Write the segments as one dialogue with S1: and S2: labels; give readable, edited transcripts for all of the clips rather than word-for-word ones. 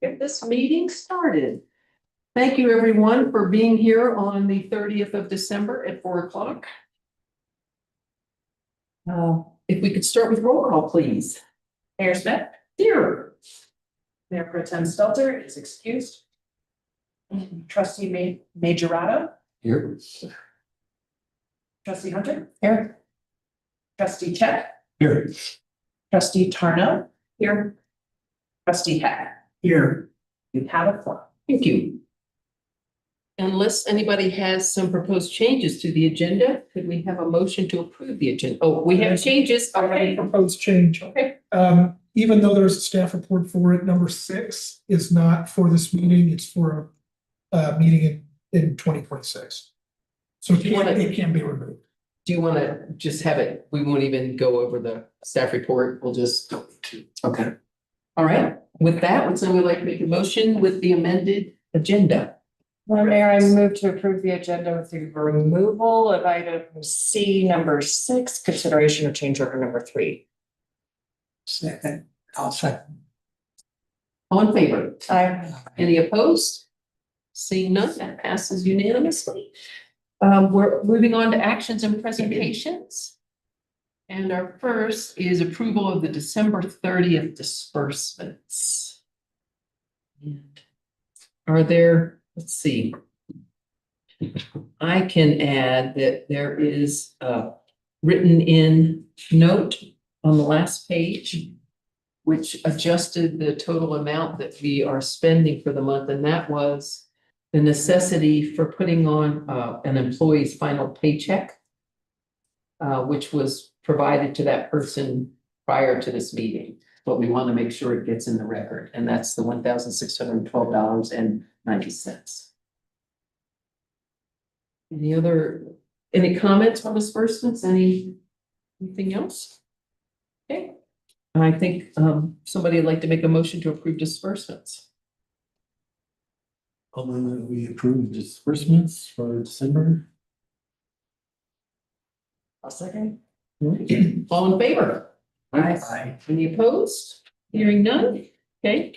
S1: Get this meeting started. Thank you, everyone, for being here on the 30th of December at 4 o'clock. If we could start with roll call, please.
S2: Mayor Smith,
S1: Here.
S2: Mayor Pro Tem Stelter is excused. Trustee Majorato,
S3: Here.
S2: Trustee Hunter. Here. Trustee Check,
S3: Here.
S2: Trustee Tarno. Here. Trustee Heck.
S3: Here.
S2: You have a floor.
S1: Thank you. Unless anybody has some proposed changes to the agenda, could we have a motion to approve the agenda? Oh, we have changes already.
S4: Proposed change.
S1: Okay.
S4: Even though there's a staff report for it, number 6 is not for this meeting, it's for a meeting in 2026. So it can be removed.
S1: Do you want to just have it? We won't even go over the staff report. We'll just. Okay. All right. With that, would someone like to make a motion with the amended agenda?
S5: Madam Mayor, I move to approve the agenda with the removal of item C number 6, consideration of change order number 3.
S3: Second. I'll second.
S1: All in favor?
S5: Aye.
S1: Any opposed? Seeing none, that passes unanimously. We're moving on to actions and presentations. And our first is approval of the December 30th disbursements. And are there, let's see. I can add that there is a written in note on the last page, which adjusted the total amount that we are spending for the month, and that was the necessity for putting on an employee's final paycheck, which was provided to that person prior to this meeting. But we want to make sure it gets in the record, and that's the $1,612.90. Any comments on disbursements? Anything else? Okay. I think somebody would like to make a motion to approve disbursements.
S3: I'll move that we approve disbursements for December.
S5: I'll second.
S1: All in favor?
S3: Aye.
S1: Any opposed? Hearing none? Okay.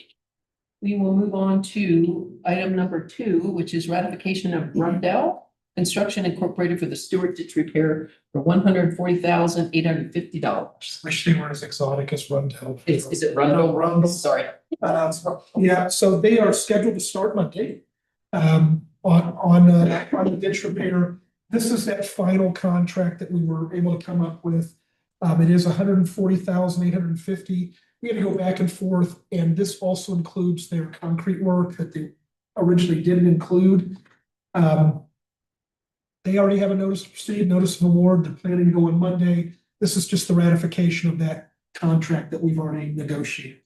S1: We will move on to item number 2, which is ratification of Rundell Construction Incorporated for the Stewart Ditch repair for $140,850.
S4: Wish they weren't as exotic as Rundell.
S1: Is it Rundell?
S4: Rundell.
S1: Sorry.
S4: Yeah, so they are scheduled to start Monday. On the ditch repair. This is that final contract that we were able to come up with. It is $140,850. We had to go back and forth, and this also includes their concrete work that they originally didn't include. They already have a notice to proceed, notice of award. They're planning to go on Monday. This is just the ratification of that contract that we've already negotiated.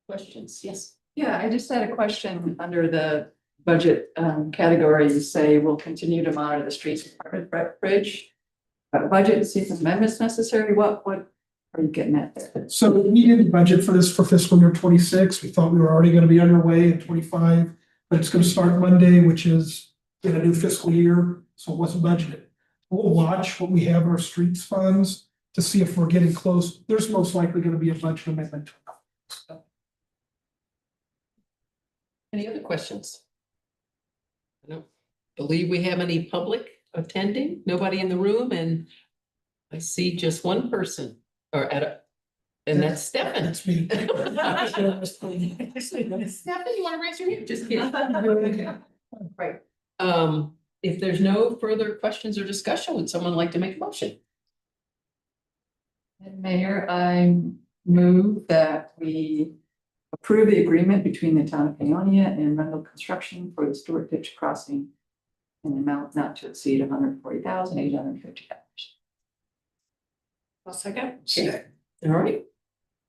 S1: Questions? Yes.
S6: Yeah, I just had a question under the budget category. You say we'll continue to monitor the streets department bridge. Budget, see if amendments necessary. What are you getting at there?
S4: So we didn't budget for this for fiscal year 26. We thought we were already going to be underway in 25, but it's going to start Monday, which is in a new fiscal year. So it wasn't budgeted. We'll watch what we have in our streets funds to see if we're getting close. There's most likely going to be a budget amendment.
S1: Any other questions? I don't believe we have any public attending, nobody in the room, and I see just one person and that's Stefan.
S4: That's me.
S1: Stefan, you want to raise your hand? Just kidding. Right. If there's no further questions or discussion, would someone like to make a motion?
S6: Mayor, I move that we approve the agreement between the town of Paonia and Rundell Construction for the Stewart Ditch crossing in an amount not to exceed $140,850.
S5: I'll second.
S1: All right.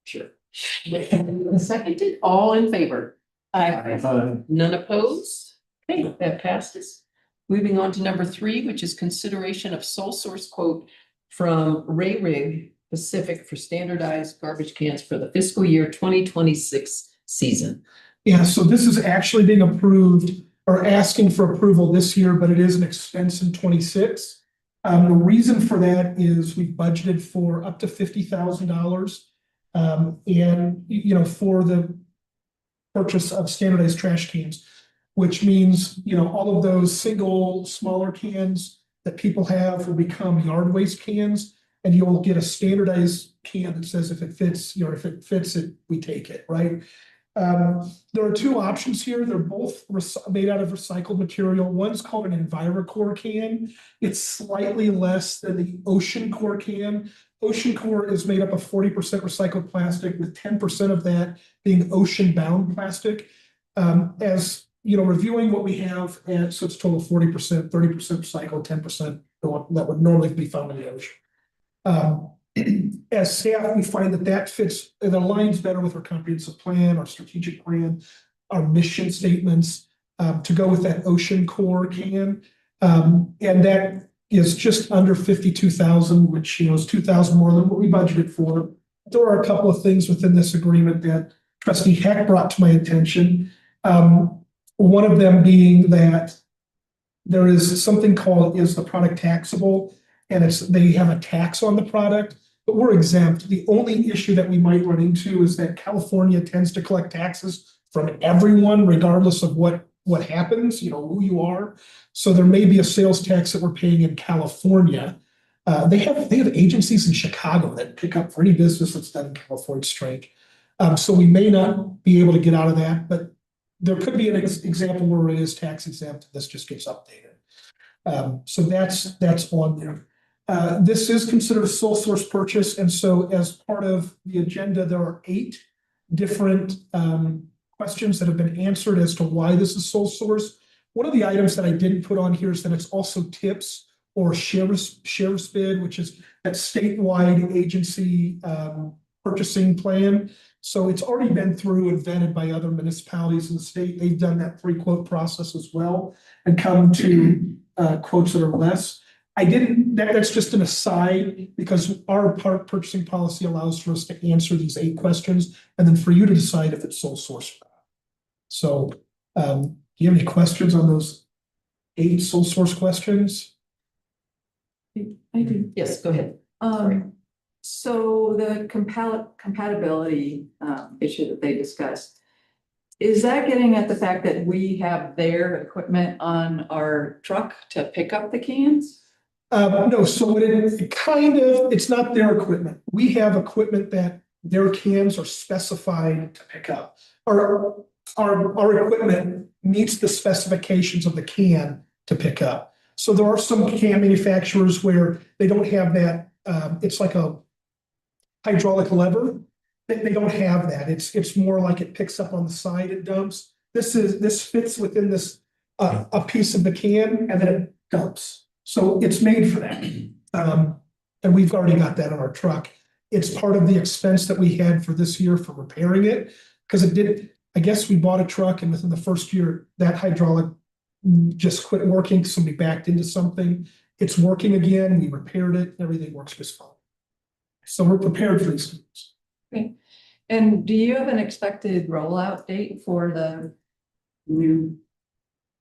S1: Sure. Seconded, all in favor?
S5: Aye.
S1: None opposed? Okay, that passes. Moving on to number 3, which is consideration of sole source quote from Ray Rig Pacific for standardized garbage cans for the fiscal year 2026 season.
S4: Yeah, so this is actually being approved or asking for approval this year, but it is an expense in 26. The reason for that is we've budgeted for up to $50,000 And, for the purchase of standardized trash cans, which means, all of those single smaller cans that people have will become yard waste cans. And you'll get a standardized can that says if it fits, if it fits it, we take it, right? There are two options here. They're both made out of recycled material. One's called an EnviroCore can. It's slightly less than the OceanCore can. OceanCore is made up of 40% recycled plastic, with 10% of that being ocean-bound plastic. As reviewing what we have, and so it's total 40%, 30% recycled, 10% that would normally be found in the ocean. As staff, we find that fits, it aligns better with our comprehensive plan, our strategic plan, our mission statements, to go with that OceanCore can. And that is just under 52,000, which, is 2,000 more than what we budgeted for. There are a couple of things within this agreement that Trustee Heck brought to my attention. One of them being that there is something called, is the product taxable? And they have a tax on the product, but we're exempt. The only issue that we might run into is that California tends to collect taxes from everyone, regardless of what happens, who you are. So there may be a sales tax that we're paying in California. They have agencies in Chicago that pick up for any business that's done in California straight. So we may not be able to get out of that, but there could be an example where it is tax exempt. This just gets updated. So that's on there. This is considered a sole source purchase, and so as part of the agenda, there are 8 different questions that have been answered as to why this is sole source. One of the items that I didn't put on here is that it's also TIPS or sheriff's bid, which is that statewide agency purchasing plan. So it's already been through and vetted by other municipalities in the state. They've done that 3-quote process as well and come to quotes that are less. That's just an aside, because our purchasing policy allows for us to answer these 8 questions and then for you to decide if it's sole source. So, do you have any questions on those 8 sole source questions?
S6: I do.
S1: Yes, go ahead. Sorry.
S6: So the compatibility issue that they discussed, is that getting at the fact that we have their equipment on our truck to pick up the cans?
S4: No, so it's not their equipment. We have equipment that their cans are specified to pick up. Our equipment meets the specifications of the can to pick up. So there are some can manufacturers where they don't have that. It's like a hydraulic lever. They don't have that. It's more like it picks up on the side and dumps. This fits within this a piece of the can, and then it dumps. So it's made for that. And we've already got that on our truck. It's part of the expense that we had for this year for repairing it, because I guess we bought a truck and within the first year, that hydraulic just quit working. Somebody backed into something. It's working again. We repaired it. Everything works just fine. So we're prepared for these things.
S6: Okay. And do you have an expected rollout date for the new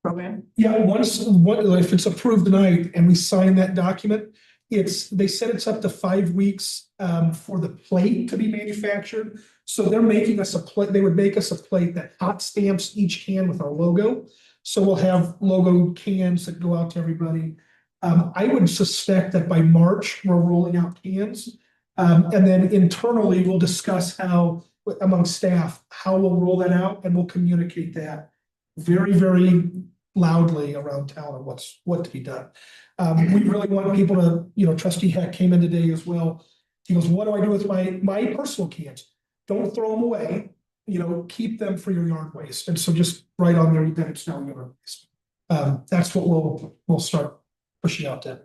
S6: program?
S4: Yeah, if it's approved tonight and we sign that document, they said it's up to 5 weeks for the plate to be manufactured. So they're making us a plate. They would make us a plate that hot stamps each can with our logo. So we'll have logo cans that go out to everybody. I would suspect that by March, we're rolling out cans. And then internally, we'll discuss among staff, how we'll roll that out, and we'll communicate that very, very loudly around town on what to be done. We really want people to, Trustee Heck came in today as well. He goes, what do I do with my personal cans? Don't throw them away, keep them for your yard waste. And so just write on there that it's now yard waste. That's what we'll start pushing out to.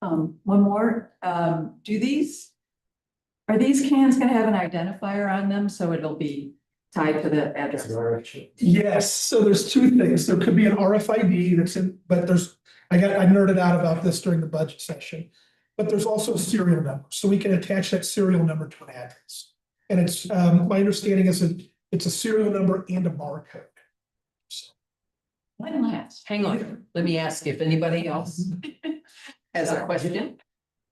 S6: One more, are these cans gonna have an identifier on them, so it'll be tied to the address?
S4: Yes, so there's 2 things. There could be an RFID that's but I nerded out about this during the budget session, but there's also a serial number. So we can attach that serial number to an address. And it's, my understanding is that it's a serial number and a barcode. So.
S6: One last.
S1: Hang on, let me ask if anybody else has a question.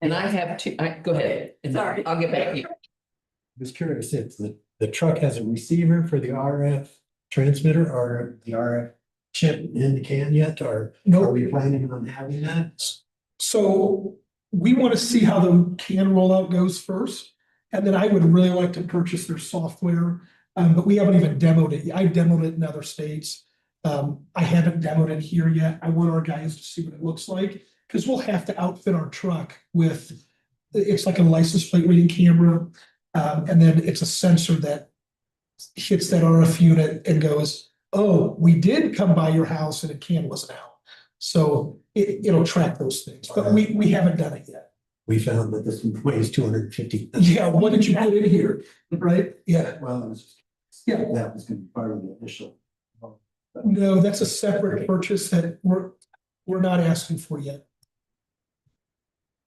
S1: And I have 2, go ahead. And
S6: Sorry.
S1: I'll get back to you.
S3: Just curious if the truck has a receiver for the RF transmitter or the RF chip in the can yet, or
S4: No.
S3: are we planning on having that?
S4: So we want to see how the can rollout goes first. And then I would really like to purchase their software, but we haven't even demoed it. I demoed it in other states. I haven't demoed it here yet. I want our guys to see what it looks like, because we'll have to outfit our truck with, it's like a license plate reading camera. And then it's a sensor that hits that RF unit and goes, oh, we did come by your house and a can wasn't out. So it'll track those things, but we haven't done it yet.
S3: We found that this one weighs 250.
S4: Yeah, what did you put in here? Right? Yeah,
S3: Well, it was just,
S4: yeah.
S3: that was gonna be part of the initial.
S4: No, that's a separate purchase that we're not asking for yet.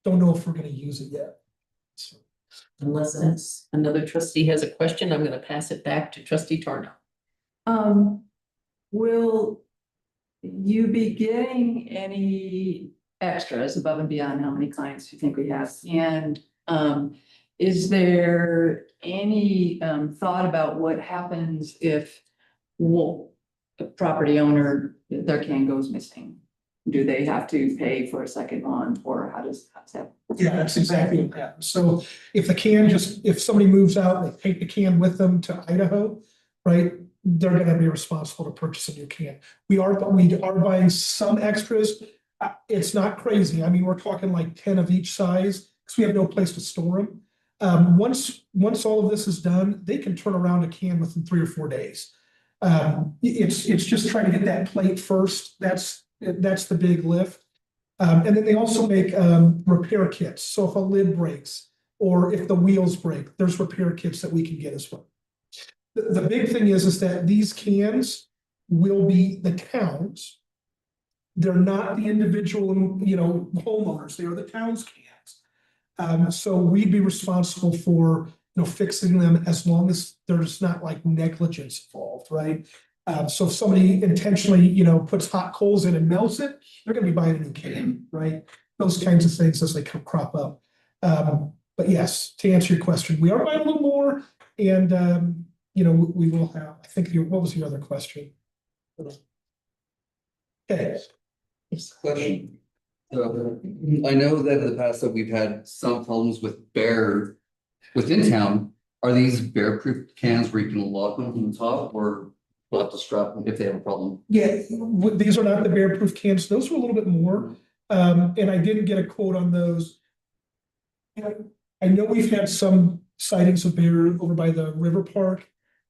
S4: Don't know if we're gonna use it yet. So,
S1: Unless another trustee has a question, I'm gonna pass it back to trustee Tarno.
S6: Will you be getting any extras above and beyond how many clients you think we have? And, is there any, thought about what happens if, well, the property owner, their can goes missing? Do they have to pay for a second one, or how does that?
S4: yeah, that's exactly what happens. So if somebody moves out, they take the can with them to Idaho, right? They're gonna be responsible to purchase a new can. We are buying some extras. It's not crazy. I mean, we're talking like 10 of each size, because we have no place to store them. Once all of this is done, they can turn around a can within 3 or 4 days. It's just trying to get that plate first. That's the big lift. And then they also make repair kits. So if a lid breaks or if the wheels break, there's repair kits that we can get as well. The big thing is that these cans will be the towns. They're not the individual, homeowners. They are the town's cans. So we'd be responsible for, fixing them as long as there's not like negligence involved, right? So if somebody intentionally, puts hot coals in and melts it, they're gonna be buying a new can, right? Those kinds of things as they crop up. But yes, to answer your question, we are buying a little more, and we will have, I think, what was your other question? Okay.
S7: Question. So I know that in the past that we've had some problems with bear within town. Are these bear-proof cans where you can lock them from the top, or we'll have to strap them if they have a problem?
S4: Yeah, these are not the bear-proof cans. Those were a little bit more. And I didn't get a quote on those. I know we've had some sightings of bear over by the river park.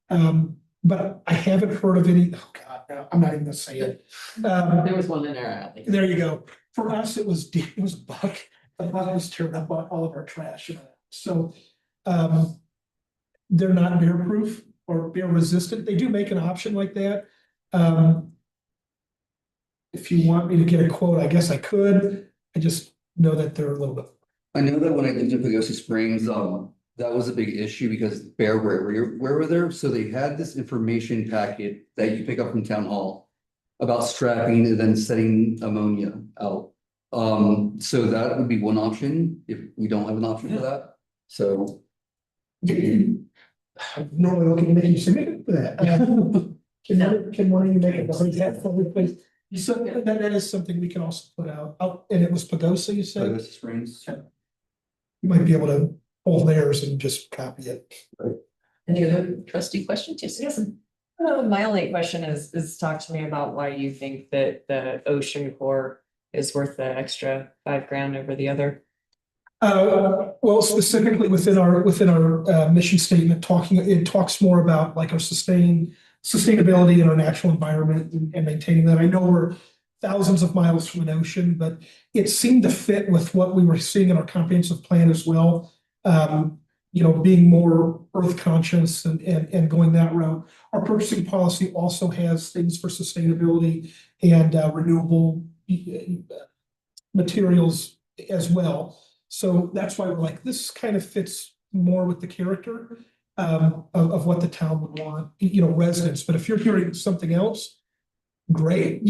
S4: But I haven't heard of any, oh God, no, I'm not even gonna say it.
S1: There was one in our alley.
S4: There you go. For us, it was a buck. The buck was tearing up all of our trash. So, they're not bear proof or bear resistant. They do make an option like that. If you want me to get a quote, I guess I could. I just know that they're a little bit.
S7: I know that when I lived in Pagosa Springs, that was a big issue because bear were there, so they had this information packet that you pick up from town hall about strapping and then setting ammonia out. So that would be one option if we don't have an option for that, so.
S4: I'm normally looking to make you submit for that. Can one of you make it? So that is something we can also put out, and it was Pagosa, you said?
S7: Pagosa Springs.
S4: You might be able to pull theirs and just copy it.
S1: Any other trustee questions? Yes.
S5: My only question is talk to me about why you think that the Ocean Corps is worth the extra $5,000 over the other.
S4: Well, specifically within our mission statement, it talks more about like our sustainability in our natural environment and maintaining that. I know we're thousands of miles from an ocean, but it seemed to fit with what we were seeing in our comprehensive plan as well. Being more earth conscious and going that route. Our purchasing policy also has things for sustainability and renewable materials as well. So that's why we're like, this kind of fits more with the character of what the town would want, residents. But if you're hearing something else, great,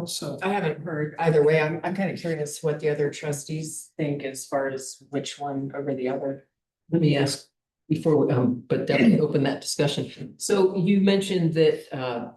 S4: so.
S5: I haven't heard either way. I'm kind of curious what the other trustees think as far as which one over the other.
S1: Let me ask before, but definitely open that discussion. So you mentioned that,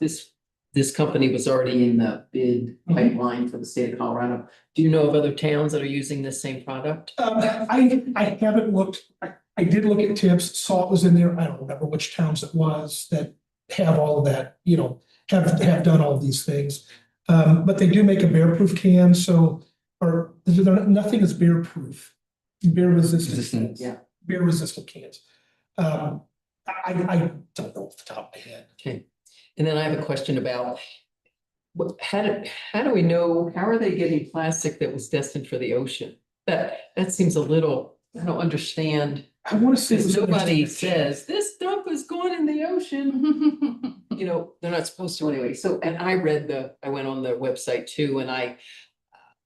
S1: this company was already in the bid pipeline for the state of Colorado. Do you know of other towns that are using this same product?
S4: I haven't looked, I did look at tips, saw it was in there. I don't remember which towns it was that have all of that, you know, have done all of these things. But they do make a bear-proof can, so, or nothing is bear-proof. Bear resistant,
S7: Resistant.
S1: Yeah.
S4: bear resistant cans. I don't know off the top of my head.
S1: Okay, and then I have a question about how do we know, how are they getting plastic that was destined for the ocean? That seems a little, I don't understand,
S4: I want to say. it
S1: because
S4: was
S1: nobody
S4: next to the-
S1: says, this dump is going in the ocean. You know, they're not supposed to anyway. So, and I went on their website too, and I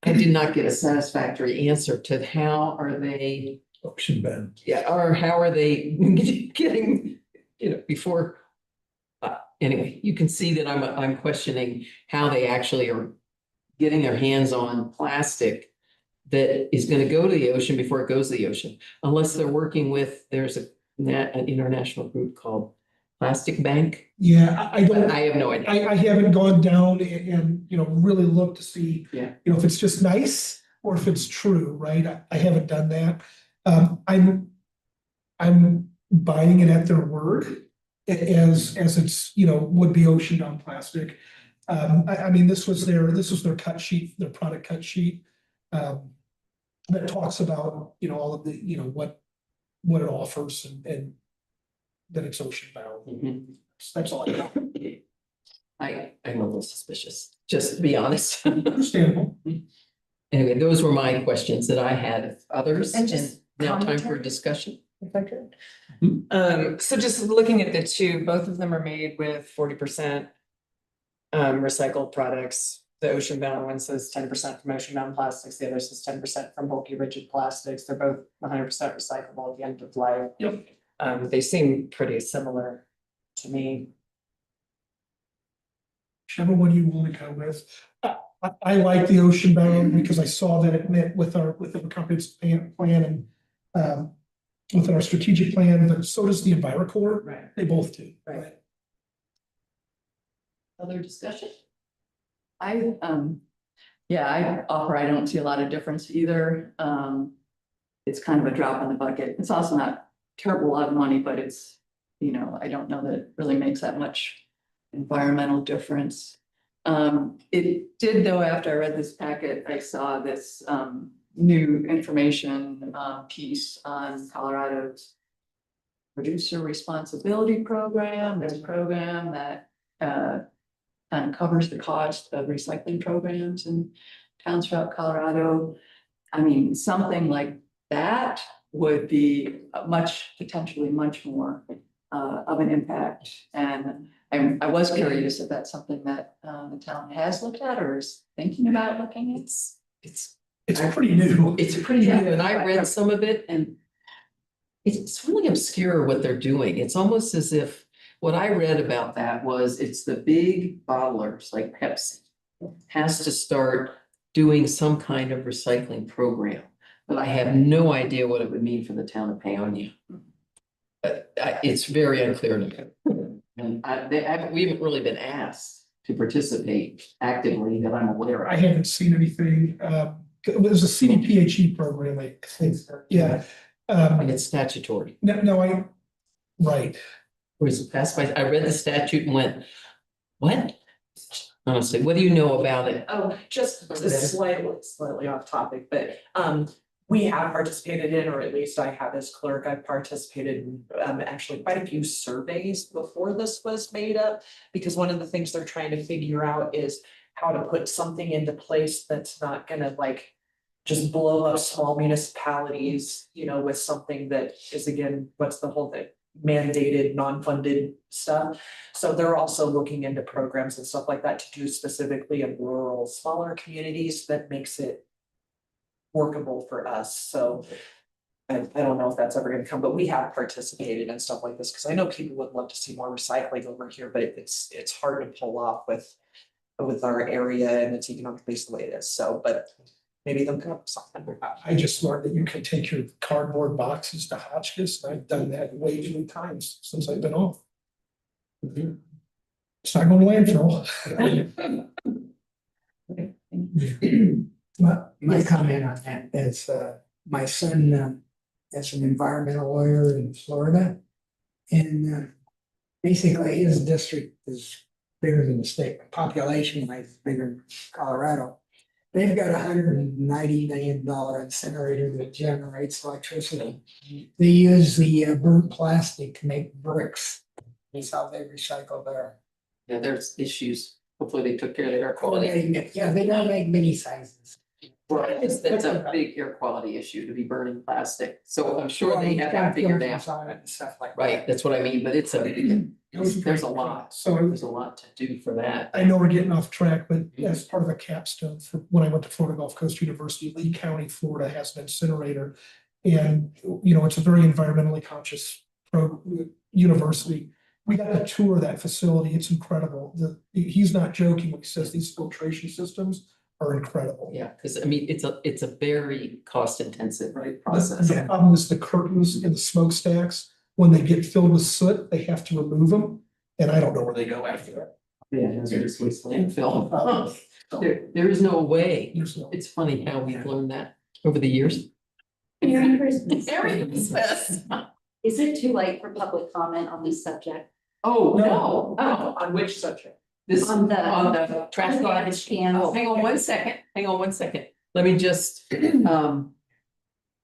S1: did not get a satisfactory answer to how are they,
S3: Ocean bend.
S1: yeah, or how are they getting, you know, before. Anyway, you can see that I'm questioning how they actually are getting their hands on plastic that is gonna go to the ocean before it goes to the ocean, unless they're working with, there's an international group called Plastic Bank.
S4: Yeah, I
S1: But
S4: don't,
S1: I have no idea.
S4: I haven't gone down and, you know, really looked to see.
S1: Yeah.
S4: You know, if it's just nice or if it's true, right? I haven't done that. I'm buying it at their word as it's, you know, would be ocean bound plastic. I mean, this was their cut sheet, their product cut sheet. That talks about, you know, all of the, you know, what it offers and that it's ocean bound.
S1: Mhm.
S4: That's all I know.
S1: I'm a little suspicious, just to be honest.
S4: Understandable.
S1: Anyway, those were my questions that I had. Others,
S5: And
S1: and
S5: just
S1: now time for
S5: commentary?
S1: discussion.
S5: If I could. So just looking at the two, both of them are made with 40% recycled products. The ocean bound one says 10% from ocean bound plastics, the other says 10% from bulky rigid plastics. They're both 100% recyclable at the end of life.
S4: Yep.
S5: They seem pretty similar to me.
S4: Whichever one you want to go with. I like the ocean bound because I saw that it met with our comprehensive plan and within our strategic plan, but so does the EnviroCorps.
S5: Right.
S4: They both do.
S5: Right.
S1: Other discussion?
S6: Yeah, I offer, I don't see a lot of difference either. It's kind of a drop in the bucket. It's also not terrible lot of money, but it's, you know, I don't know that it really makes that much environmental difference. It did though, after I read this packet, I saw this new information piece on Colorado's Producer Responsibility Program. There's a program that kind of covers the cost of recycling programs in towns throughout Colorado. I mean, something like that would be potentially much more of an impact. And I was curious if that's something that the town has looked at or is thinking about looking at.
S1: It's
S4: It's pretty new.
S1: It's pretty
S6: Yeah.
S1: new, and I read some of it, and it's really obscure what they're doing. It's almost as if, what I read about that was, it's the big bottlers like Pepsi has to start doing some kind of recycling program, but I have no idea what it would mean for the town of Paonia. But it's very unclear to me. And we haven't really been asked to participate actively that I'm aware
S4: I
S1: of.
S4: haven't seen anything. It was a CDPHE program, I think. Yeah.
S1: And it's statutory.
S4: No, right.
S1: Was it passed by, I read the statute and went, what? Honestly, what do you know about it?
S2: Oh, just
S1: Over there.
S2: slightly off topic, but we have participated in, or at least I have as clerk, I've participated in actually quite a few surveys before this was made up. Because one of the things they're trying to figure out is how to put something into place that's not gonna like just blow up small municipalities, you know, with something that is, again, what's the whole thing? Mandated, non-funded stuff. So they're also looking into programs and stuff like that to do specifically in rural, smaller communities that makes it workable for us. So I don't know if that's ever gonna come, but we have participated in stuff like this, because I know people would love to see more recycling over here, but it's hard to pull off with our area and its economic base the way it is. So, but maybe they'll come up with something.
S4: I just learned that you can take your cardboard boxes to Hotchkiss, and I've done that way too many times since I've been off. It's not going to landfill.
S8: My comment on that is, my son, is an environmental lawyer in Florida. And, basically his district is bigger than the state, population wise, bigger than Colorado. They've got $190 million incinerator that generates electricity. They use the burnt plastic to make bricks. That's how they recycle their.
S1: Yeah, there's issues. Hopefully they took care of the air quality.
S8: Yeah, they don't make mini sizes.
S1: That's a big air quality issue to be burning plastic. So I'm sure they have that figured out.
S8: On it and stuff like that.
S1: Right, that's what I mean, but there's a lot.
S4: So
S1: There's a lot to do for that.
S4: I know we're getting off track, but as part of a capstone for when I went to Florida Gulf Coast University, Lee County, Florida has an incinerator. And, you know, it's a very environmentally conscious university. We got to tour that facility. It's incredible. He's not joking when he says these filtration systems are incredible.
S1: Yeah, because I mean, it's a very cost intensive
S4: Right.
S1: process.
S4: The problem is the curtains in the smokestacks, when they get filled with soot, they have to remove them. And I don't know where they go after that.
S1: Yeah, hazardous waste landfill. There is no way.
S4: There's no-
S1: It's funny how we've learned that over the years.
S9: Merry Christmas.
S1: Merry Christmas.
S9: Is it too late for public comment on this subject?
S1: Oh, no.
S2: Oh, on which subject?
S1: This,
S9: On the-
S1: on the trash
S9: Garbage
S1: can.
S9: cans.
S1: Oh, hang on one second. Let me just,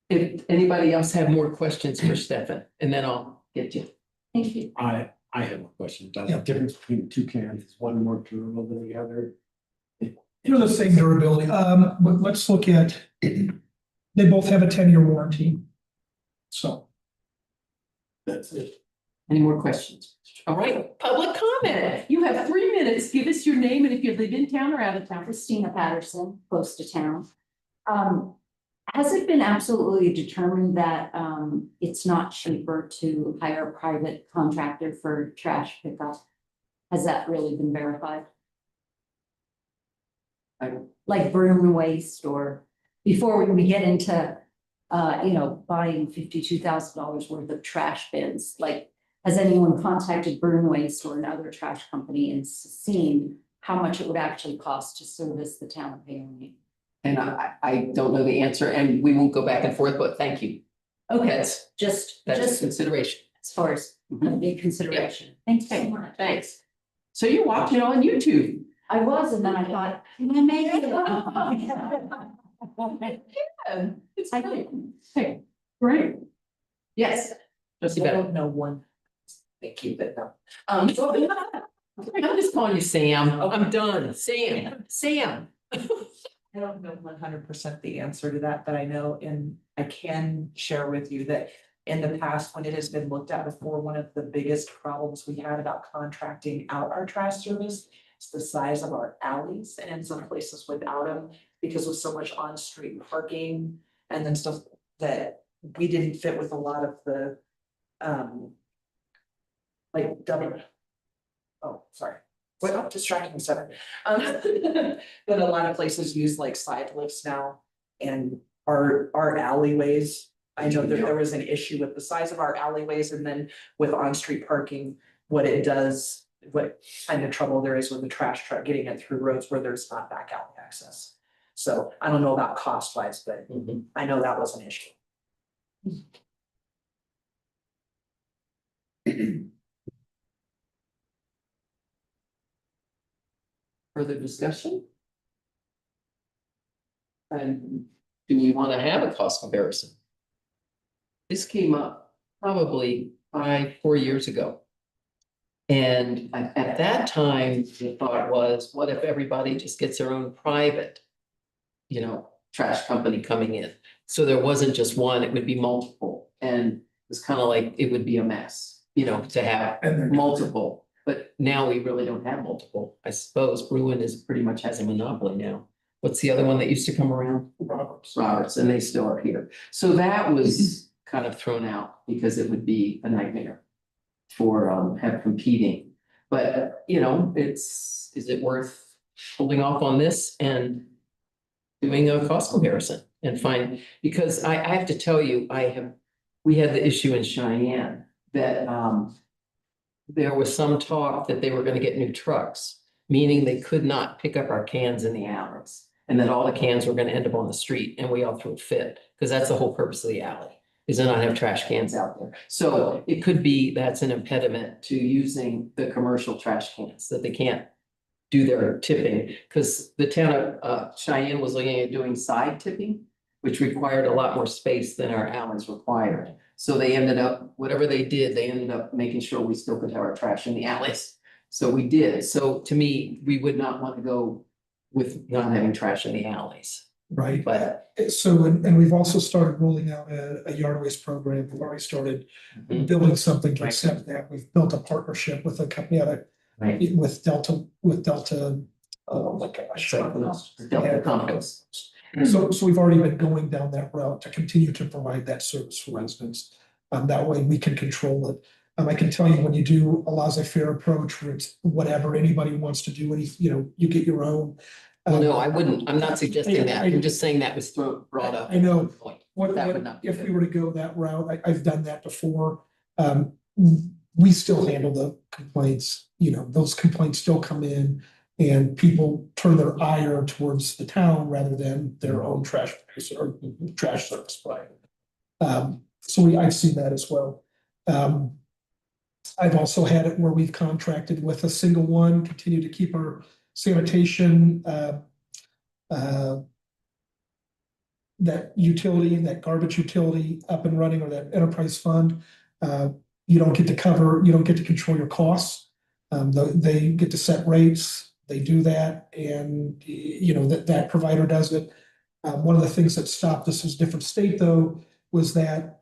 S1: if anybody else have more questions for Stefan, and then I'll get you.
S9: Thank you.
S3: I have a question. Does the difference between the two cans, is one more durable than the other?
S4: They're the same durability. But let's look at, they both have a 10-year warranty. So.
S3: That's it.
S1: Any more questions? All right, public comment. You have 3 minutes. Give us your name and if you live in town or out of town.
S9: Christina Patterson, close to town. Has it been absolutely determined that it's not cheaper to hire a private contractor for trash pickup? Has that really been verified? Like broom and waste, or before we get into buying $52,000 worth of trash bins, like, has anyone contacted Broom Waste or another trash company and seen how much it would actually cost to service the town of Paonia?
S1: And I don't know the answer and we won't go back and forth, but thank you.
S9: Okay,
S1: That's
S9: just
S1: a consideration.
S9: as far as a
S1: Mhm.
S9: big consideration. Thanks so much.
S1: Thanks. So you're watching on YouTube?
S9: I was, and then I thought, can I make it?
S1: It's
S9: I
S1: funny.
S9: did.
S1: Hey, great. Yes. Trustee
S2: I
S1: Bennett.
S2: don't know one. Thank you, but no.
S1: I'm just calling you Sam. I'm done. Sam.
S2: I don't know 100% the answer to that, but I know, and I can share with you that in the past, when it has been looked at before, one of the biggest problems we had about contracting out our trash service is the size of our alleys, and in some places without them, because of so much on-street parking and then stuff that we didn't fit with a lot of the like double. Oh, sorry. Well, distracting center. But a lot of places use like side lifts now, and our alleyways. I know that there was an issue with the size of our alleyways, and then with on-street parking, what it does, what kind of trouble there is with the trash truck getting it through roads where there's not back alley access. So I don't know about cost wise, but I know that was an issue.
S1: Further discussion? And do we want to have a cost comparison? This came up probably 4 years ago. And at that time, the thought was, what if everybody just gets their own private, trash company coming in? So there wasn't just one, it would be multiple. And it was kind of like, it would be a mess, to have multiple. But now we really don't have multiple. I suppose Bruin is pretty much has a monopoly now. What's the other one that used to come around? Roberts, and they still are here. So that was kind of thrown out because it would be a nightmare for have competing. But is it worth holding off on this and doing a cost comparison and find, because I have to tell you, we had the issue in Cheyenne that, there was some talk that they were gonna get new trucks, meaning they could not pick up our cans in the alleys. And that all the cans were gonna end up on the street and we all threw a fit, because that's the whole purpose of the alley, is to not have trash cans out there. So it could be that's an impediment to using the commercial trash cans, that they can't do their tipping, because the town of Cheyenne was looking at doing side tipping, which required a lot more space than our alleys required. So they ended up, whatever they did, they ended up making sure we still could have our trash in the alleys. So we did. So to me, we would not want to go with not having trash in the alleys,
S4: Right.
S1: but.
S4: So, and we've also started rolling out a yard waste program. We've already started building something to accept that. We've built a partnership with a company out of,
S1: Right.
S4: with Delta, oh my gosh.
S1: Delta Compost.
S4: So we've already been going down that route to continue to provide that service for residents. That way we can control it. I can tell you, when you do a laissez-faire approach where it's whatever anybody wants to do, you get your own.
S1: Well, no, I wouldn't. I'm not suggesting that. I'm just saying that was brought up.
S4: I know.
S1: Point.
S4: What,
S1: That would not be
S4: if
S1: good.
S4: we were to go that route, I've done that before. We still handle the complaints, those complaints still come in. And people turn their ire towards the town rather than their own trash place or trash service provider. So I've seen that as well. I've also had it where we've contracted with a single one, continue to keep our sanitation, that utility, that garbage utility up and running, or that enterprise fund. You don't get to control your costs. They get to set rates. They do that, and that provider does it. One of the things that stopped this was different state, though, was that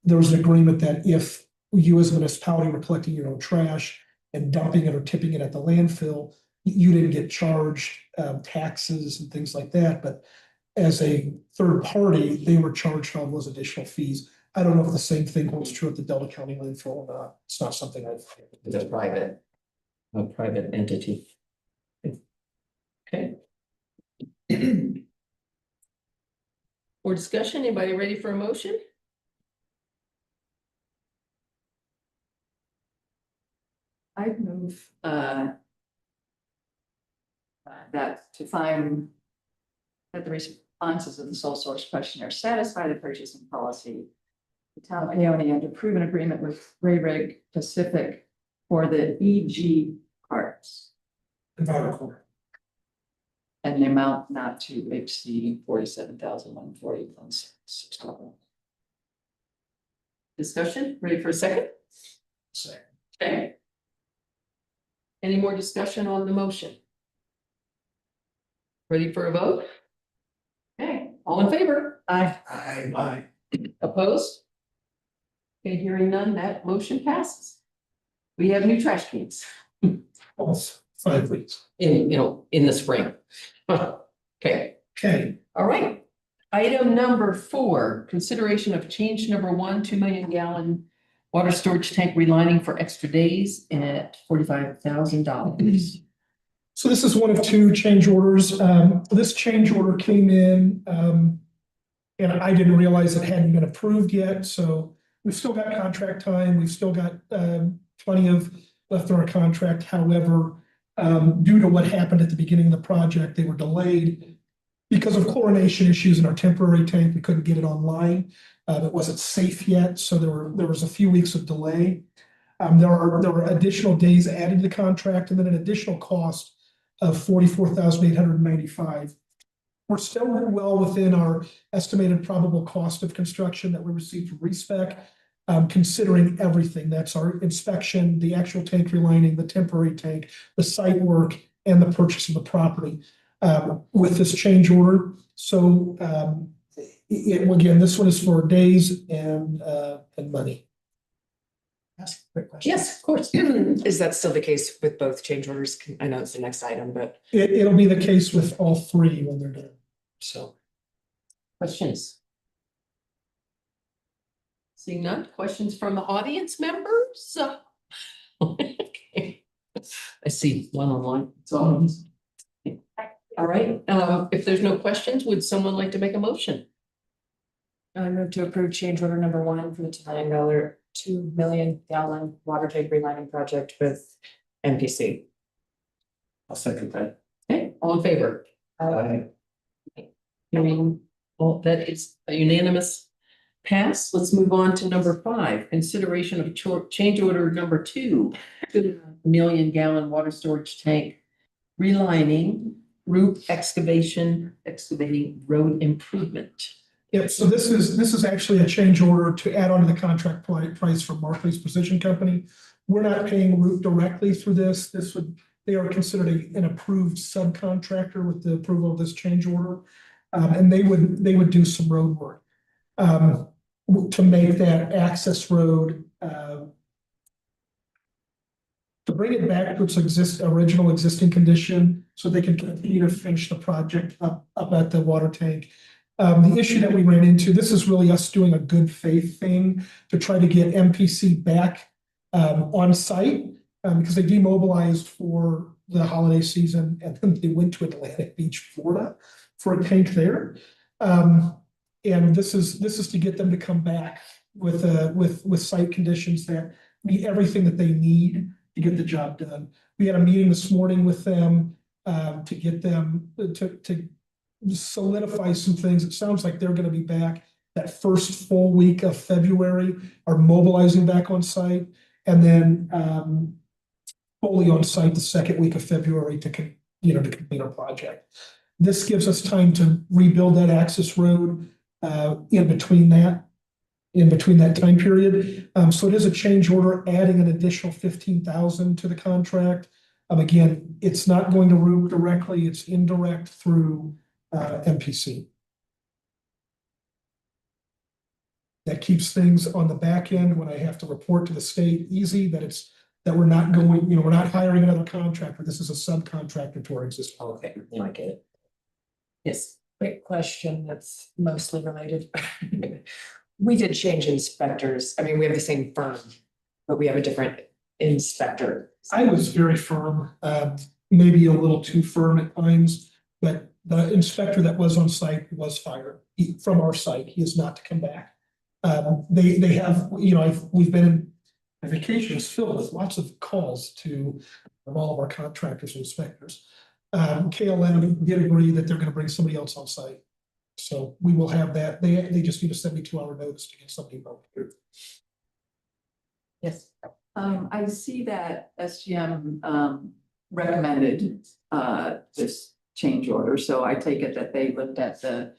S4: there was an agreement that if you as a municipality were collecting your own trash and dumping it or tipping it at the landfill, you didn't get charged taxes and things like that. But as a third party, they were charged all those additional fees. I don't know if the same thing holds true at the Delta County landfill or not. It's not something I've.
S1: It's a private entity. Okay. For discussion, anybody ready for a motion?
S6: I'd move, that to find that the responses of the sole source questionnaire satisfy the purchasing policy. The town of Paonia and approve an agreement with Ray Rig Pacific for the EG parts. And the amount not to exceed $47,140.06.
S1: Discussion, ready for a second? Okay. Any more discussion on the motion? Ready for a vote? Okay, all in favor?
S6: Aye.
S1: Opposed? Okay, hearing none, that motion passes. We have new trash cans
S4: Almost 5 weeks.
S1: in the spring. Okay,
S4: Okay,
S1: all right. Item number 4, consideration of change number 1, 2 million gallon water storage tank relining for extra days at $45,000.
S4: so this is one of 2 change orders. This change order came in, and I didn't realize it hadn't been approved yet, so we've still got contract time. We've still got plenty of left on our contract. However, due to what happened at the beginning of the project, they were delayed because of chlorination issues in our temporary tank. We couldn't get it online. It wasn't safe yet, so there was a few weeks of delay. There were additional days added to the contract, and then an additional cost of $44,895. We're still well within our estimated probable cost of construction that we received from RESPEC, considering everything. That's our inspection, the actual tank relining, the temporary tank, the site work, and the purchase of the property with this change order. So again, this one is for days and money. Ask a quick question.
S1: Yes, of course.
S5: Is that still the case with both change orders? I know it's the next item, but
S4: It'll be the case with all 3 when they're done. So.
S1: Questions? Seeing none, questions from the audience members? Okay. I see one online. It's all. All right, if there's no questions, would someone like to make a motion?
S5: I move to approve change order number 1 for the $2 million water tank relining project with MPC.
S3: I'll second that.
S1: Okay, all in favor? Hearing, well, that is a unanimous pass. Let's move on to number 5, consideration of change order number 2. $2 million gallon water storage tank relining, roof excavating road improvement.
S4: Yeah, so this is actually a change order to add on to the contract price for Markley's Precision Company. We're not paying Root directly through this. They are considered an approved subcontractor with the approval of this change order. And they would do some road work to make that access road to bring it back to its original existing condition so they can continue to finish the project up at the water tank. The issue that we ran into, this is really us doing a good faith thing to try to get MPC back on site because they demobilized for the holiday season and then they went to Atlantic Beach, Florida for a tank there. And this is to get them to come back with site conditions that meet everything that they need to get the job done. We had a meeting this morning with them to get them to solidify some things. It sounds like they're going to be back that first full week of February, are mobilizing back on site, and then fully on site the second week of February to complete our project. This gives us time to rebuild that access road in between that time period. So it is a change order, adding an additional $15,000 to the contract. Again, it's not going to Root directly, it's indirect through MPC. That keeps things on the back end when I have to report to the state easy, that we're not going, we're not hiring another contractor. This is a subcontractor to our existing.
S1: Okay, I get it. Yes.
S5: Quick question that's mostly related. We did change inspectors. I mean, we have the same firm, but we have a different inspector.
S4: I was very firm, maybe a little too firm at times, but the inspector that was on site was fired from our site. He is not to come back. They have, we've been in vacations filled with lots of calls to all of our contractors and inspectors. KLM did agree that they're going to bring somebody else on site. So we will have that. They just need a 72-hour notice to get somebody involved.
S1: Yes.
S6: I see that SGM recommended this change order, so I take it that they looked at the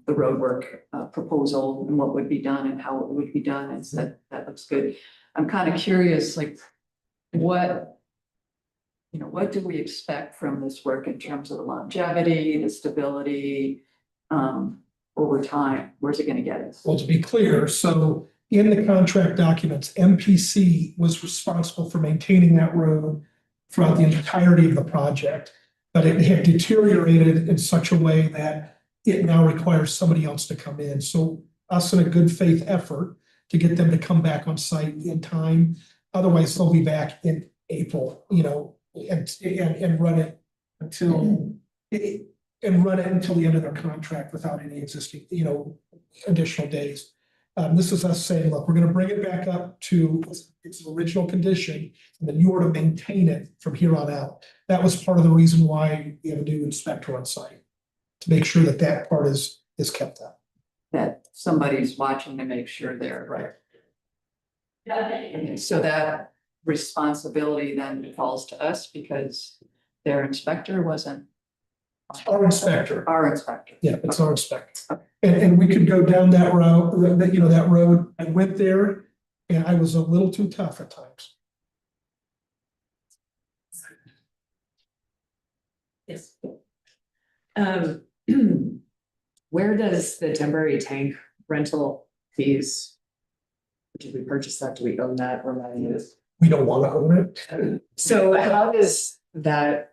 S6: roadwork proposal and what would be done and how it would be done and said that looks good. I'm kind of curious, like what do we expect from this work in terms of the longevity, the stability over time? Where's it going to get us?
S4: Well, to be clear, so in the contract documents, MPC was responsible for maintaining that road throughout the entirety of the project, but it had deteriorated in such a way that it now requires somebody else to come in. So us in a good faith effort to get them to come back on site in time. Otherwise, they'll be back in April, and run it until the end of their contract without any existing, additional days. This is us saying, look, we're going to bring it back up to its original condition, and then you are to maintain it from here on out. That was part of the reason why we have a new inspector on site, to make sure that that part is kept up.
S6: That somebody's watching to make sure they're
S4: Right.
S6: And so that responsibility then falls to us because their inspector wasn't.
S4: Our inspector.
S6: Our inspector.
S4: Yeah, it's our inspector. And we could go down that route, that road. I went there and I was a little too tough at times.
S1: Yes.
S5: Where does the temporary tank rental fees? Did we purchase that? Do we own that? Remind me.
S4: We don't want to own it.
S5: So how does that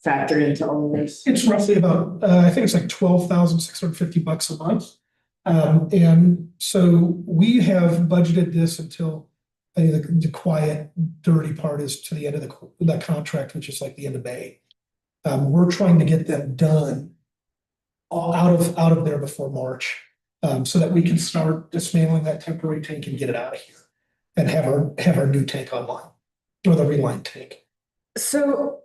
S5: factor into all of this?
S4: It's roughly about, I think it's like $12,650 a month. And so we have budgeted this until I think the quiet, dirty part is to the end of the contract, which is like the end of May. We're trying to get them done all out of there before March, so that we can start dismantling that temporary tank and get it out of here and have our new tank online, or the reline tank.
S5: So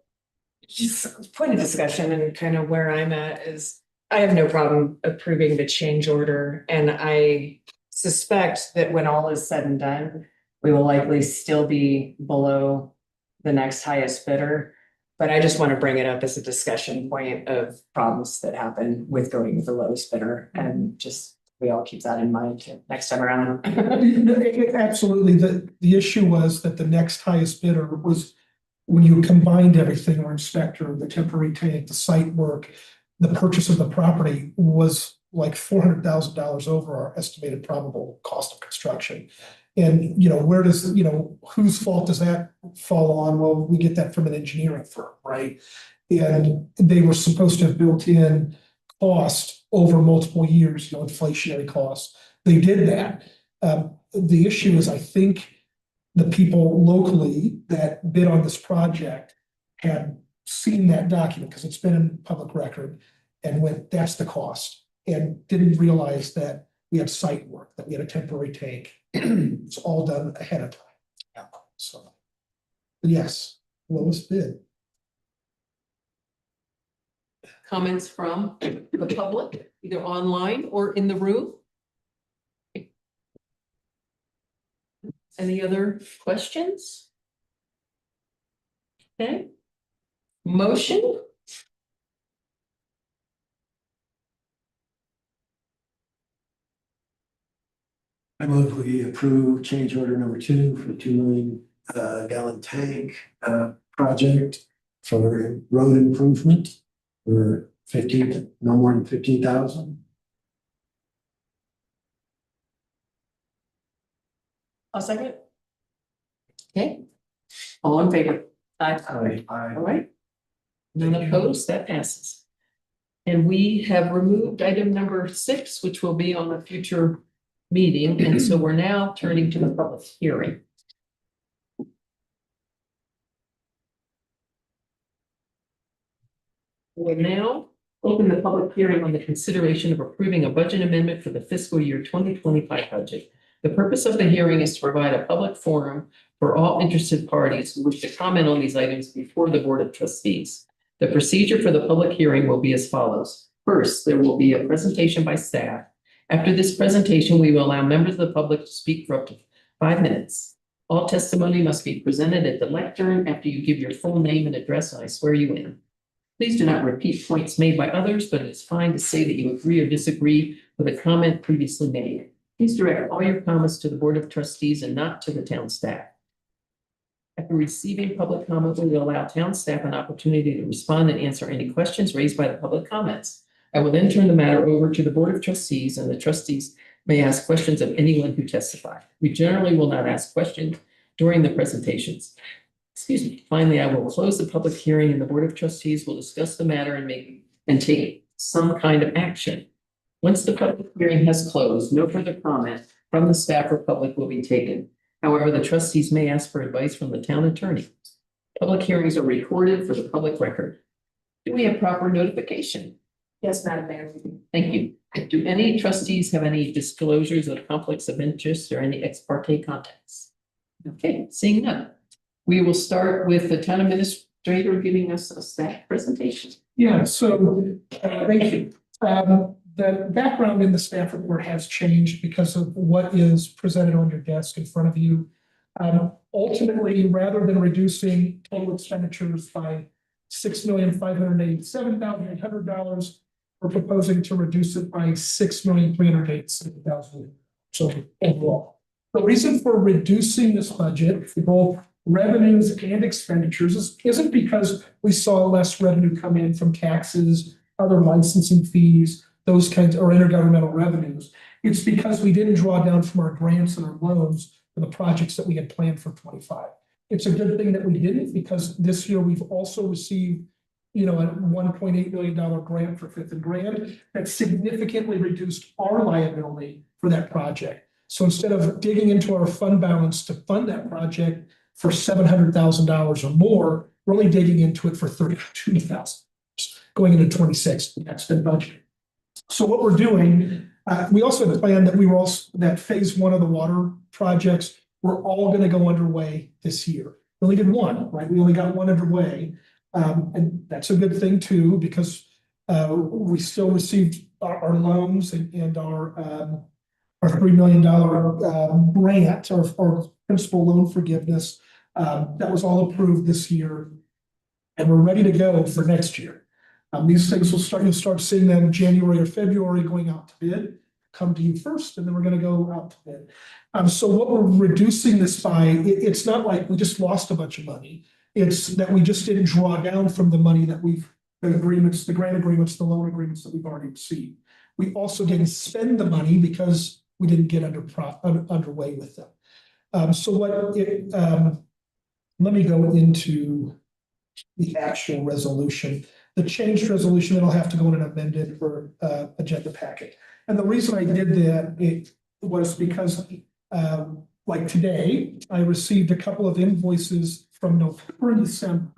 S5: just point of discussion and kind of where I'm at is I have no problem approving the change order. And I suspect that when all is said and done, we will likely still be below the next highest bidder. But I just want to bring it up as a discussion point of problems that happen with going with the lowest bidder, and just we all keep that in mind next time around.
S4: Absolutely. The issue was that the next highest bidder was when you combined everything, our inspector, the temporary tank, the site work, the purchase of the property was like $400,000 over our estimated probable cost of construction. And, where does, whose fault does that fall on? Well, we get that from an engineering firm, right? And they were supposed to have built in cost over multiple years, inflationary costs. They did that. The issue is, I think the people locally that bid on this project had seen that document because it's been in public record and went, that's the cost, and didn't realize that we had site work, that we had a temporary tank. It's all done ahead of time. So, yes, lowest bid.
S1: Comments from the public, either online or in the room? Any other questions? Okay. Motion?
S3: I move we approve change order number 2 for 2 million gallon tank project for road improvement for no more than 15,000.
S5: I'll second.
S1: Okay. All in favor?
S3: Aye.
S1: All right. None opposed, that passes. And we have removed item number 6, which will be on a future meeting, and so we're now turning to the public hearing. We'll now open the public hearing on the consideration of approving a budget amendment for the fiscal year 2025 budget. The purpose of the hearing is to provide a public forum for all interested parties who wish to comment on these items before the Board of Trustees. The procedure for the public hearing will be as follows. First, there will be a presentation by staff. After this presentation, we will allow members of the public to speak for up to 5 minutes. All testimony must be presented at the lectern after you give your full name and address, and I swear you in. Please do not repeat points made by others, but it's fine to say that you agree or disagree with a comment previously made. Please direct all your comments to the Board of Trustees and not to the town staff. After receiving public comment, we will allow town staff an opportunity to respond and answer any questions raised by the public comments. I will then turn the matter over to the Board of Trustees, and the trustees may ask questions of anyone who testifies. We generally will not ask questions during the presentations. Excuse me. Finally, I will close the public hearing, and the Board of Trustees will discuss the matter and take some kind of action. Once the public hearing has closed, no further comment from the staff or public will be taken. However, the trustees may ask for advice from the town attorney. Public hearings are recorded for the public record. Do we have proper notification?
S2: Yes, Madam Mayor.
S1: Thank you. Do any trustees have any disclosures of conflicts of interest or any ex parte contacts? Okay, seeing none. We will start with the town administrator giving us a staff presentation.
S4: Yeah, so, thank you. The background in the staff report has changed because of what is presented on your desk in front of you. Ultimately, rather than reducing total expenditures by $6,587,800, we're proposing to reduce it by $6,387,000. So overall, the reason for reducing this budget for both revenues and expenditures isn't because we saw less revenue come in from taxes, other licensing fees, those kinds, or intergovernmental revenues. It's because we didn't draw down from our grants and our loans for the projects that we had planned for 25. It's a good thing that we didn't, because this year we've also received, a $1.8 million grant for Fifth and Grand that significantly reduced our liability for that project. So instead of digging into our fund balance to fund that project for $700,000 or more, we're only digging into it for $32,000. going into 26. That's been budgeted. So what we're doing, we also had planned that that phase one of the water projects were all gonna go underway this year. We only did one, right? We only got one underway. And that's a good thing too, because we still received our loans and our $3 million grant or principal loan forgiveness. That was all approved this year. And we're ready to go for next year. These things you'll start seeing them January or February going out to bid, come to you first, and then we're gonna go out to bid. So what we're reducing this by, it's not like we just lost a bunch of money. It's that we just didn't draw down from the money that the agreements, the grant agreements, the loan agreements that we've already received. We also didn't spend the money because we didn't get underway with them. So let me go into the actual resolution. The changed resolution, it'll have to go in an amended or agenda packet. And the reason I did that, it was because like today, I received a couple of invoices from November and December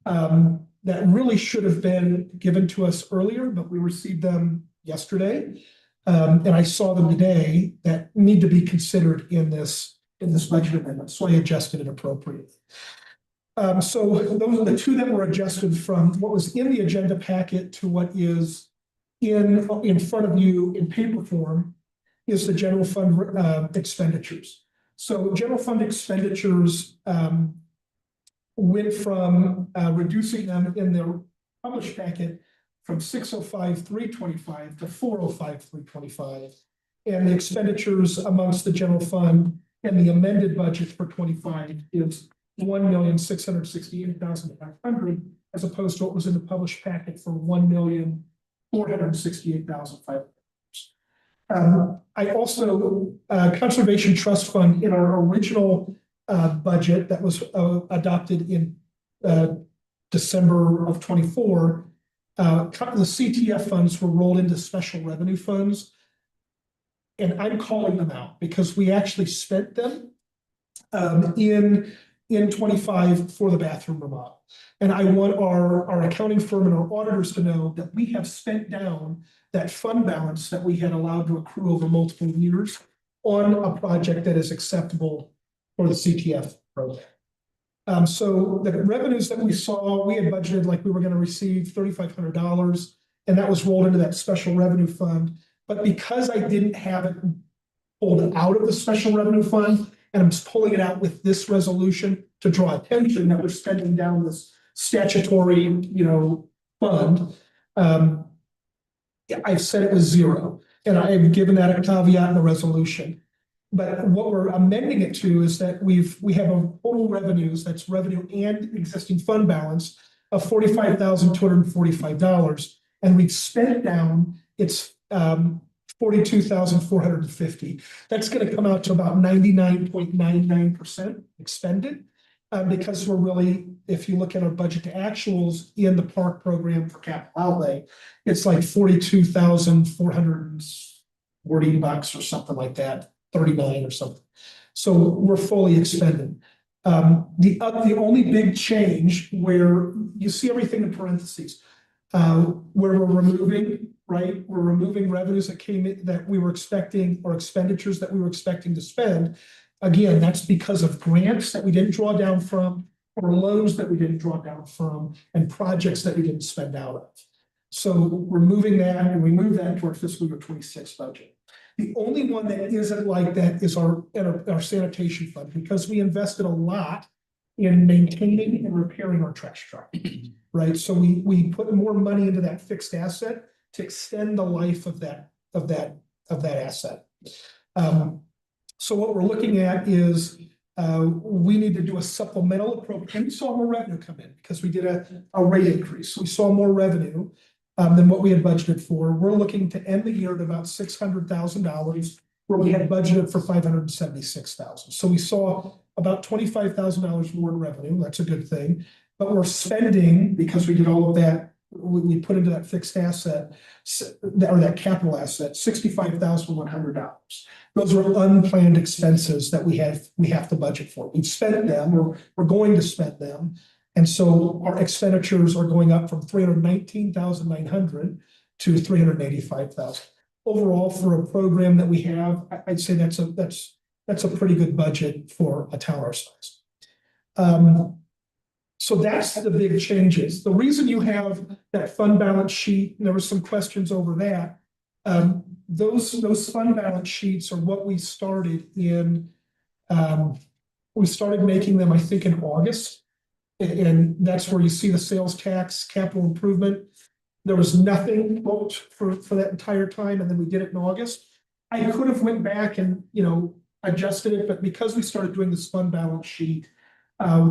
S4: that really should have been given to us earlier, but we received them yesterday. And I saw them today that need to be considered in this budget amendment, so I adjusted it appropriately. So those are the two that were adjusted from what was in the agenda packet to what is in front of you in paper form is the general fund expenditures. So general fund expenditures went from reducing them in the published packet from 605,325 to 405,325. And the expenditures amongst the general fund and the amended budget for 25 is 1,668,500 as opposed to what was in the published packet for 1,468,500. I also Conservation Trust Fund in our original budget that was adopted in December of 24. The CTF funds were rolled into special revenue funds. And I'm calling them out because we actually spent them in 25 for the bathroom remodel. And I want our accounting firm and our auditors to know that we have spent down that fund balance that we had allowed to accrue over multiple years on a project that is acceptable for the CTF program. So the revenues that we saw, we had budgeted like we were going to receive $3,500, and that was rolled into that special revenue fund. But because I didn't have it pulled out of the special revenue fund, and I'm just pulling it out with this resolution to draw attention that we're spending down this statutory, fund. I've said it was zero, and I have given that a caveat in the resolution. But what we're amending it to is that we have a total revenues, that's revenue and existing fund balance of $45,245, and we've spent down its $42,450. That's going to come out to about 99.99% expended. Because we're really, if you look at our budget to actuals in the park program for capital outlay, it's like $42,440 or something like that, 39 or something. So we're fully expended. The only big change where you see everything in parentheses, where we're removing, right? We're removing revenues that came in that we were expecting or expenditures that we were expecting to spend. Again, that's because of grants that we didn't draw down from, or loans that we didn't draw down from, and projects that we didn't spend out of. So we're moving that, and we move that into our fiscal year 26 budget. The only one that isn't like that is our sanitation fund, because we invested a lot in maintaining and repairing our trash truck, right? So we put more money into that fixed asset to extend the life of that asset. So what we're looking at is we need to do a supplemental approach, and we saw more revenue come in because we did a rate increase. We saw more revenue than what we had budgeted for. We're looking to end the year at about $600,000, where we had budgeted for $576,000. So we saw about $25,000 more in revenue. That's a good thing. But we're spending, because we did all of that, we put into that fixed asset, or that capital asset, $65,100. Those are unplanned expenses that we have to budget for. We've spent them, or we're going to spend them, And so our expenditures are going up from 319,900 to 385,000. Overall, for a program that we have, I'd say that's a pretty good budget for a town our size. So that's the big changes. The reason you have that fund balance sheet, and there were some questions over that. Those fund balance sheets are what we started in. We started making them, I think, in August. And that's where you see the sales tax, capital improvement. There was nothing booked for that entire time, and then we did it in August. I could have went back and, adjusted it, but because we started doing this fund balance sheet,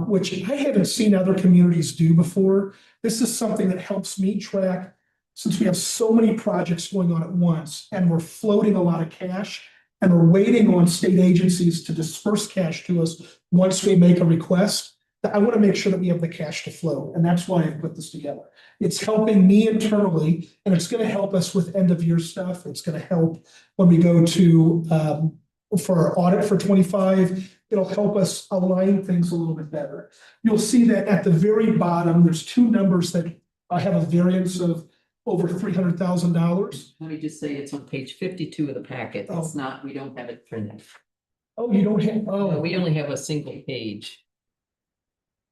S4: which I haven't seen other communities do before, this is something that helps me track, since we have so many projects going on at once, and we're floating a lot of cash, and we're waiting on state agencies to disperse cash to us once we make a request. I want to make sure that we have the cash to flow, and that's why I put this together. It's helping me internally, and it's going to help us with end of year stuff. It's going to help when we go to for our audit for 25. It'll help us align things a little bit better. You'll see that at the very bottom, there's two numbers that have a variance of over $300,000.
S1: Let me just say it's on page 52 of the packet. It's not, we don't have it printed.
S4: Oh, you don't have,
S1: No, we only have a single page.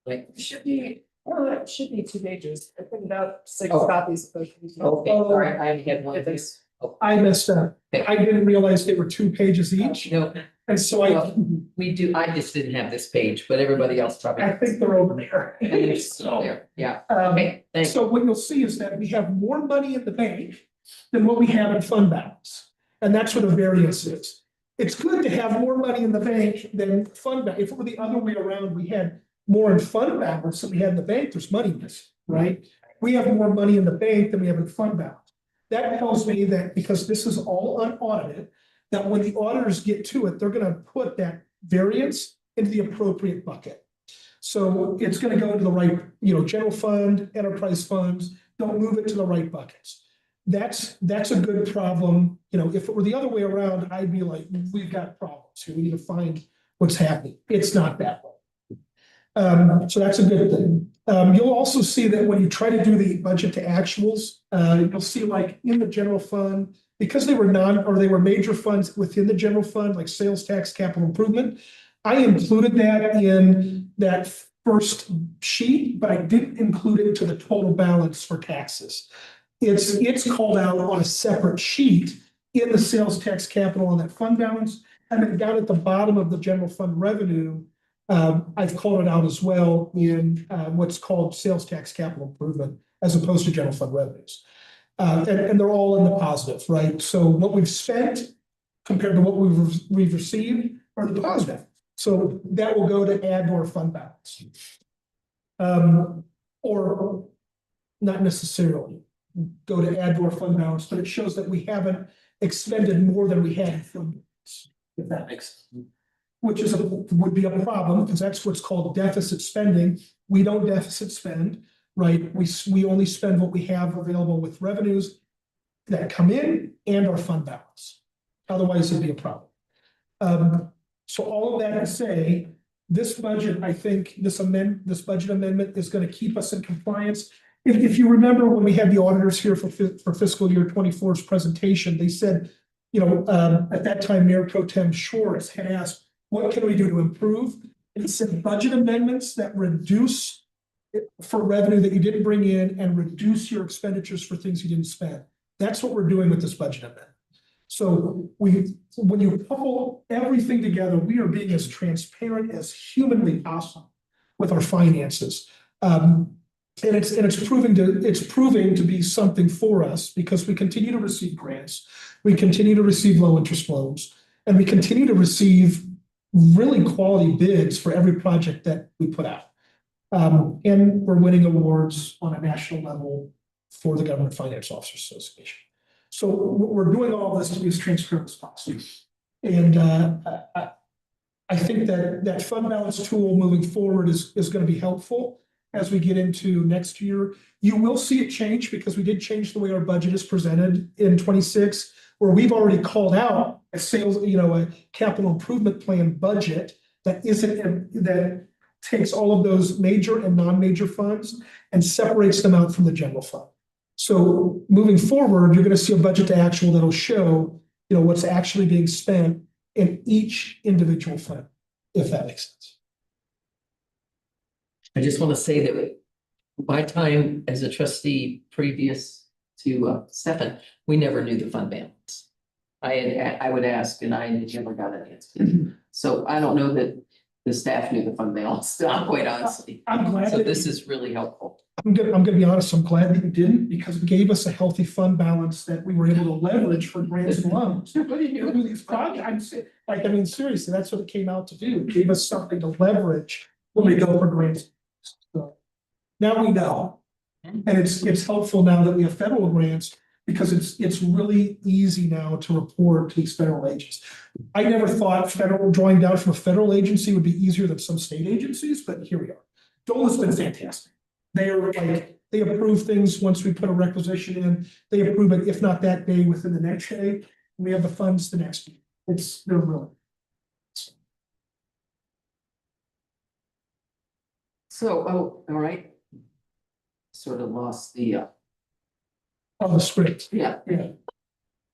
S1: Like,
S2: It should be 2 pages. I printed out 6
S1: Oh.
S2: copies of those.
S1: okay, sorry, I only had one.
S2: It is.
S4: I messed up.
S1: Okay.
S4: I didn't realize they were 2 pages each,
S1: No,
S4: and so
S1: well, we do, I just didn't have this page, but everybody else probably.
S4: I think they're over there.
S1: And they're still there, yeah,
S4: Um,
S1: okay, thanks.
S4: So what you'll see is that we have more money in the bank than what we have in fund balance. And that's what the variance is. It's good to have more money in the bank than fund balance. If it were the other way around, we had more in fund balance than we had in the bank, there's money missing, right? We have more money in the bank than we have in fund balance. That tells me that because this is all unaudited, that when the auditors get to it, they're gonna put that variance into the appropriate bucket. So it's gonna go into the right, general fund, enterprise funds, don't move it to the right buckets. That's a good problem. If it were the other way around, I'd be like, we've got problems here. We need to find what's happening. It's not that way. So that's a good thing. You'll also see that when you try to do the budget to actuals, you'll see like in the general fund, because they were major funds within the general fund, like sales tax, capital improvement. I included that in that first sheet, but I didn't include it to the total balance for taxes. It's called out on a separate sheet in the sales tax capital on that fund balance. And then down at the bottom of the general fund revenue, I've called it out as well in what's called sales tax capital improvement as opposed to general fund revenues. And they're all in the positive, right? So what we've spent compared to what we've received are the positive. So that will go to add to our fund balance. Or not necessarily go to add to our fund balance, but it shows that we haven't expended more than we had in fund balance, if that makes sense. Which would be a problem, because that's what's called deficit spending. We don't deficit spend, right? We only spend what we have available with revenues that come in and our fund balance. Otherwise, it'd be a problem. So all of that to say, this budget, I think this budget amendment is going to keep us in compliance. If you remember when we had the auditors here for fiscal year 24's presentation, they said, at that time, Mayor Pro Tem Schwartz had asked, what can we do to improve? And he said budget amendments that reduce for revenue that you didn't bring in and reduce your expenditures for things you didn't spend. That's what we're doing with this budget amendment. So when you couple everything together, we are being as transparent as humanly possible with our finances. And it's proving to be something for us because we continue to receive grants, we continue to receive low interest loans, and we continue to receive really quality bids for every project that we put out. And we're winning awards on a national level for the Government Finance Officers Association. So we're doing all this to be as transparent as possible. And I think that fund balance tool moving forward is going to be helpful as we get into next year. You will see it change because we did change the way our budget is presented in 26, where we've already called out a sales, a capital improvement plan budget that takes all of those major and non-major funds and separates them out from the general fund. So moving forward, you're gonna see a budget to actual that'll show, what's actually being spent in each individual fund, if that makes sense.
S1: I just want to say that my time as a trustee previous to Stefan, we never knew the fund balance. I would ask and I never got an answer. So I don't know that the staff knew the fund balance, quite honestly.
S4: I'm glad
S1: So
S4: that-
S1: this is really helpful.
S4: I'm gonna be honest, I'm glad that you didn't, because it gave us a healthy fund balance that we were able to leverage for grants and loans. What do you do with these projects? Seriously, that's what it came out to do. It gave us something to leverage when we go for grants. So now we know. And it's helpful now that we have federal grants, because it's really easy now to report to these federal agencies. I never thought drawing down from a federal agency would be easier than some state agencies, but here we are. DOLA's been fantastic. They approve things once we put a requisition in. They approve it, if not that day, within the next day. We have the funds the next week. They're really.
S1: So, all right. Sort of lost the,
S4: The script.
S1: yeah.
S4: Yeah.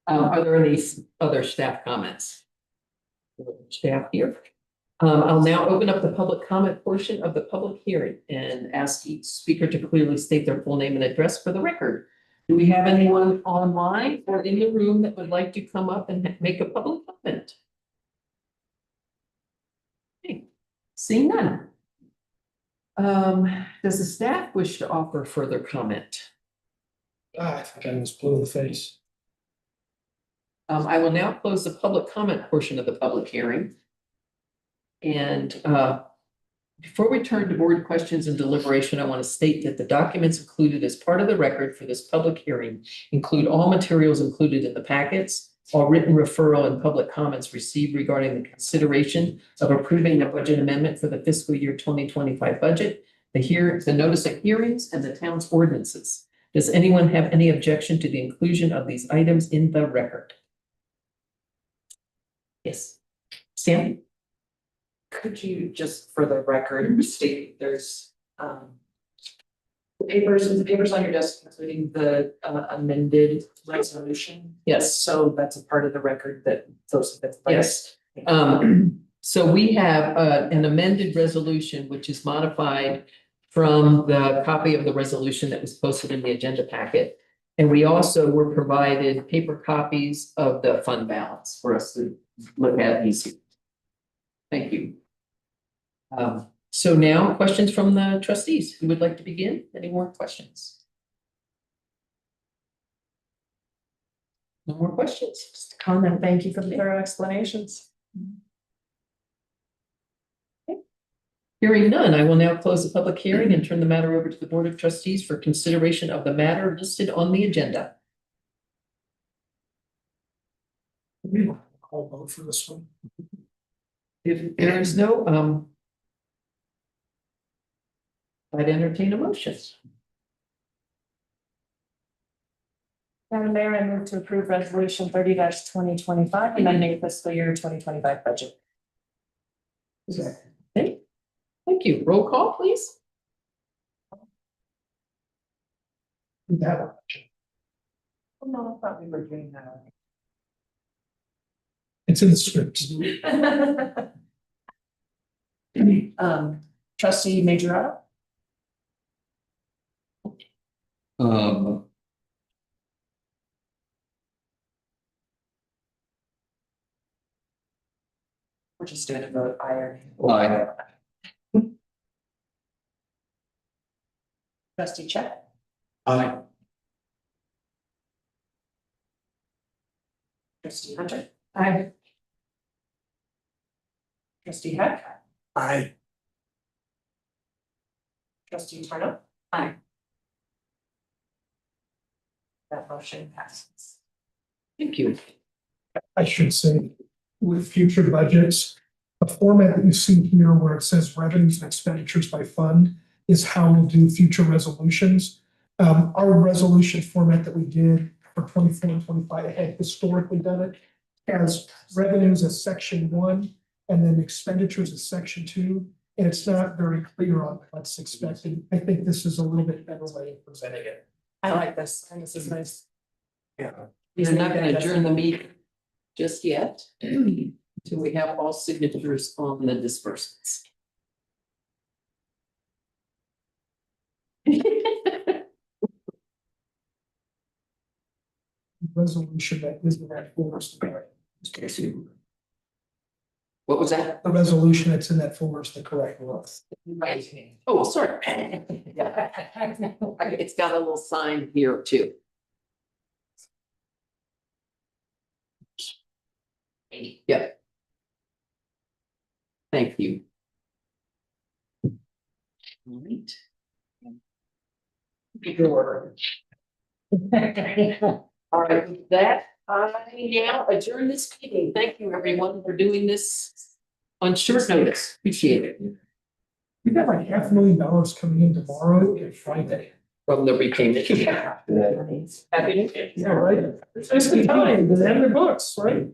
S1: Are there any other staff comments? Staff here. I'll now open up the public comment portion of the public hearing and ask each speaker to clearly state their full name and address for the record. Do we have anyone online or in the room that would like to come up and make a public comment? Okay, seeing none. Does the staff wish to offer further comment?
S4: I think I was blue in the face.
S1: I will now close the public comment portion of the public hearing. And before we turn to board questions and deliberation, I want to state that the documents included as part of the record for this public hearing include all materials included in the packets, all written referral and public comments received regarding the consideration of approving the budget amendment for the fiscal year 2025 budget, the notice of hearings, and the town's ordinances. Does anyone have any objection to the inclusion of these items in the record? Yes. Sam?
S2: Could you just, for the record, state there's the papers on your desk, including the amended resolution?
S1: Yes.
S2: So that's a part of the record that those have been.
S1: Yes. So we have an amended resolution, which is modified from the copy of the resolution that was posted in the agenda packet. And we also were provided paper copies of the fund balance for us to look at easy. Thank you. So now questions from the trustees. Who would like to begin? Any more questions? No more questions?
S5: Just a comment, thank you for the thorough explanations.
S1: Hearing none, I will now close the public hearing and turn the matter over to the Board of Trustees for consideration of the matter listed on the agenda.
S4: I'll vote for this one.
S1: If there is no, I'd entertain a motion.
S5: Madam Mayor, I move to approve resolution 30-2025, amending fiscal year 2025 budget.
S1: Okay. Thank you. Roll call, please.
S4: That one.
S2: Oh, no, I thought we were doing that.
S4: It's in the script.
S2: Trustee Majorado? We're just doing a vote, aye or nay.
S7: Aye.
S2: Trustee Chet?
S3: Aye.
S2: Trustee Hunter?
S5: Aye.
S2: Trustee Heck?
S3: Aye.
S2: Trustee Turner?
S9: Aye.
S2: That motion passes.
S1: Thank you.
S4: I should say, with future budgets, the format that you see here where it says revenues and expenditures by fund is how we'll do future resolutions. Our resolution format that we did for 24 and 25 had historically done it as revenues as section 1 and then expenditures as section 2. and it's not very clear on what's expected. I think this is a little bit better way of presenting it.
S5: I like this, and this is nice.
S1: We're not gonna adjourn the meeting just yet, till we have all signatures on the disbursements.
S4: Resolution that is in that folder is the correct.
S1: What was that?
S4: The resolution that's in that folder is the correct one.
S1: Right. Oh, sorry. It's got a little sign here too. Yep. Thank you. All right. All right, with that, I now adjourn this meeting. Thank you, everyone, for doing this on short notice. Appreciate it.
S4: We got like $500,000 coming in tomorrow and Friday.
S1: From the repayment.
S4: Yeah.
S1: Happy New Year.
S4: Yeah, right. It's just the time, they're in their books, right?